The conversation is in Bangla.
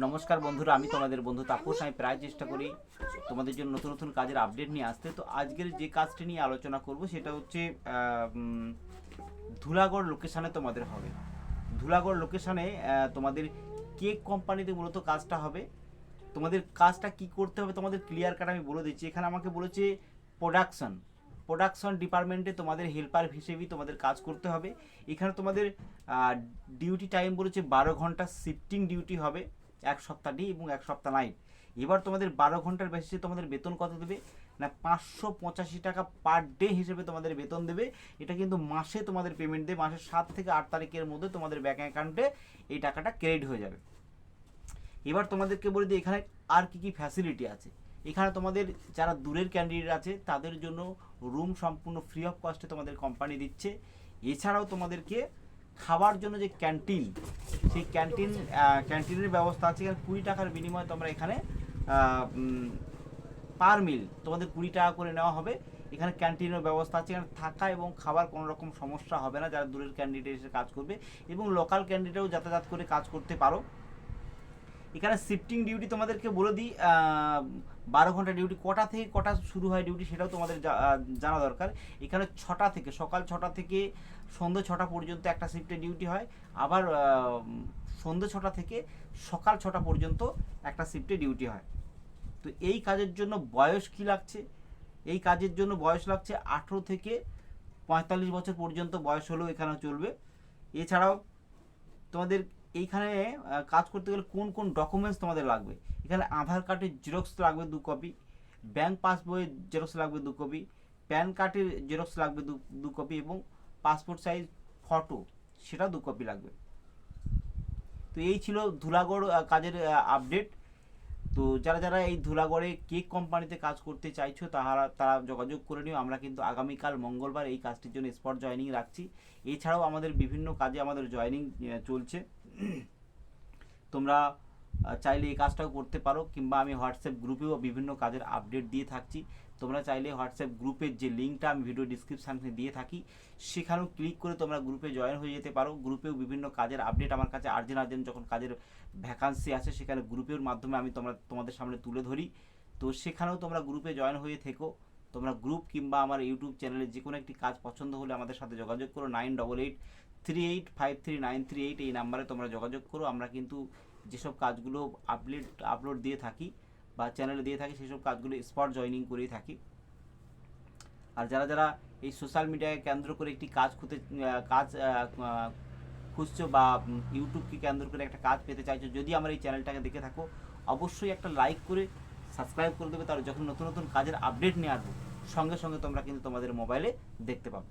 নমস্কার বন্ধুরা, আমি তোমাদের বন্ধু তাপস। আমি প্রায় চেষ্টা করি তোমাদের জন্য নতুন নতুন কাজের আপডেট নিয়ে আসতে। তো আজকের যে কাজটি নিয়ে আলোচনা করব সেটা হচ্ছে ধুলাগড় লোকেশানে তোমাদের হবে। ধুলাগড় লোকেশানে তোমাদের কেক কোম্পানিতে মূলত কাজটা হবে। তোমাদের কাজটা কি করতে হবে তোমাদের ক্লিয়ার কাট আমি বলে দিচ্ছি। এখানে আমাকে বলেছে প্রোডাকশন ডিপার্টমেন্টে তোমাদের হেল্পার হিসেবেই তোমাদের কাজ করতে হবে। এখানে তোমাদের ডিউটি টাইম বলেছে 12 ঘন্টা শিফটিং ডিউটি হবে, এক সপ্তাহ ডে এবং এক সপ্তাহ নাইট। এবার তোমাদের 12 ঘন্টার বেসিসে তোমাদের বেতন কত দেবে না 585 টাকা পার ডে হিসেবে তোমাদের বেতন দেবে। এটা কিন্তু মাসে তোমাদের পেমেন্ট দেবে, মাসের 7 থেকে 8 তারিখের মধ্যে তোমাদের ব্যাঙ্ক অ্যাকাউন্টে এই টাকাটা ক্রেডিট হয়ে যাবে। এবার তোমাদেরকে বলে দিই এখানে আর কি কি ফ্যাসিলিটি আছে। এখানে তোমাদের যারা দূরের ক্যান্ডিডেট আছে তাদের জন্য রুম সম্পূর্ণ ফ্রি অফ কস্টে তোমাদের কোম্পানি দিচ্ছে। এছাড়াও তোমাদেরকে খাবার জন্য যে ক্যান্টিন, সেই ক্যান্টিনের ব্যবস্থা আছে। এখানে 20 টাকার বিনিময়ে তোমরা এখানে পার মিল তোমাদের 20 টাকা করে নেওয়া হবে। এখানে ক্যান্টিনের ব্যবস্থা আছে। এখানে থাকা এবং খাবার কোনো রকম সমস্যা হবে না যারা দূরের ক্যান্ডিডেট এসে কাজ করবে, এবং লোকাল ক্যান্ডিডেটও যাতায়াত করে কাজ করতে পারো। এখানে শিফটিং ডিউটি তোমাদেরকে বলে দিই, 12 ঘন্টা ডিউটি। কটা থেকে কটা শুরু হয় ডিউটি সেটাও তোমাদের জানা দরকার। এখানে 6টা থেকে, সকাল 6টা থেকে সন্ধ্যে 6টা পর্যন্ত একটা শিফটে ডিউটি হয়। আবার সন্ধ্যে 6টা থেকে সকাল 6টা পর্যন্ত একটা শিফটে ডিউটি হয়। তো এই কাজের জন্য বয়স কি লাগছে? এই কাজের জন্য বয়স লাগছে 18 থেকে 45 বছর পর্যন্ত বয়স হলেও এখানে চলবে। এছাড়াও তোমাদের এইখানে কাজ করতে গেলে কোন কোন ডকুমেন্টস তোমাদের লাগবে, এখানে আধার কার্ডের জেরক্স লাগবে 2 কপি, ব্যাংক পাসবইয়ের জেরক্স লাগবে 2 কপি, প্যান কার্ডের জেরক্স লাগবে 2 কপি, এবং পাসপোর্ট সাইজ ফটো সেটা 2 কপি লাগবে। তো এই ছিল ধুলাগড় কাজের আপডেট। তো যারা যারা এই ধুলাগড়ে কেক কোম্পানিতে কাজ করতে চাইছো তারা যোগাযোগ করে নিও। আমরা কিন্তু আগামীকাল মঙ্গলবার এই কাজটির জন্য স্পট জয়েনিং রাখছি। এছাড়াও আমাদের বিভিন্ন কাজে আমাদের জয়েনিং চলছে। তোমরা চাইলে এই কাজটাও করতে পারো, কিংবা আমি হোয়াটসঅ্যাপ গ্রুপেও বিভিন্ন কাজের আপডেট দিয়ে থাকছি। তোমরা চাইলে হোয়াটসঅ্যাপ গ্রুপের যে লিঙ্কটা আমি ভিডিও ডিসক্রিপশানে দিয়ে থাকি সেখানেও ক্লিক করে তোমরা গ্রুপে জয়েন হয়ে যেতে পারো। গ্রুপেও বিভিন্ন কাজের আপডেট আমার কাছে আর্জেন্ট যখন কাজের ভ্যাকান্সি আসে সেখানে গ্রুপের মাধ্যমে আমি তোমাদের সামনে তুলে ধরি। তো সেখানেও তোমরা গ্রুপে জয়েন হয়ে থেকো। তোমরা গ্রুপ কিংবা আমার ইউটিউব চ্যানেলে যে কোনো একটি কাজ পছন্দ হলে আমাদের সাথে যোগাযোগ করো। 9883853938 এই নাম্বারে তোমরা যোগাযোগ করো। আমরা কিন্তু যেসব কাজগুলো আপলোড দিয়ে থাকি বা চ্যানেলে দিয়ে থাকি সেসব কাজগুলো স্পট জয়েনিং করেই থাকি। আর যারা যারা এই সোশ্যাল মিডিয়াকে কেন্দ্র করে একটি কাজ খুঁজছো বা ইউটিউবকে কেন্দ্র করে একটা কাজ পেতে চাইছো, যদি আমার এই চ্যানেলটাকে দেখে থাকো অবশ্যই একটা লাইক করে সাবস্ক্রাইব করে দেবে। তাহলে যখন নতুন নতুন কাজের আপডেট নিয়ে আসবো সঙ্গে সঙ্গে তোমরা কিন্তু তোমাদের মোবাইলে দেখতে পাবে।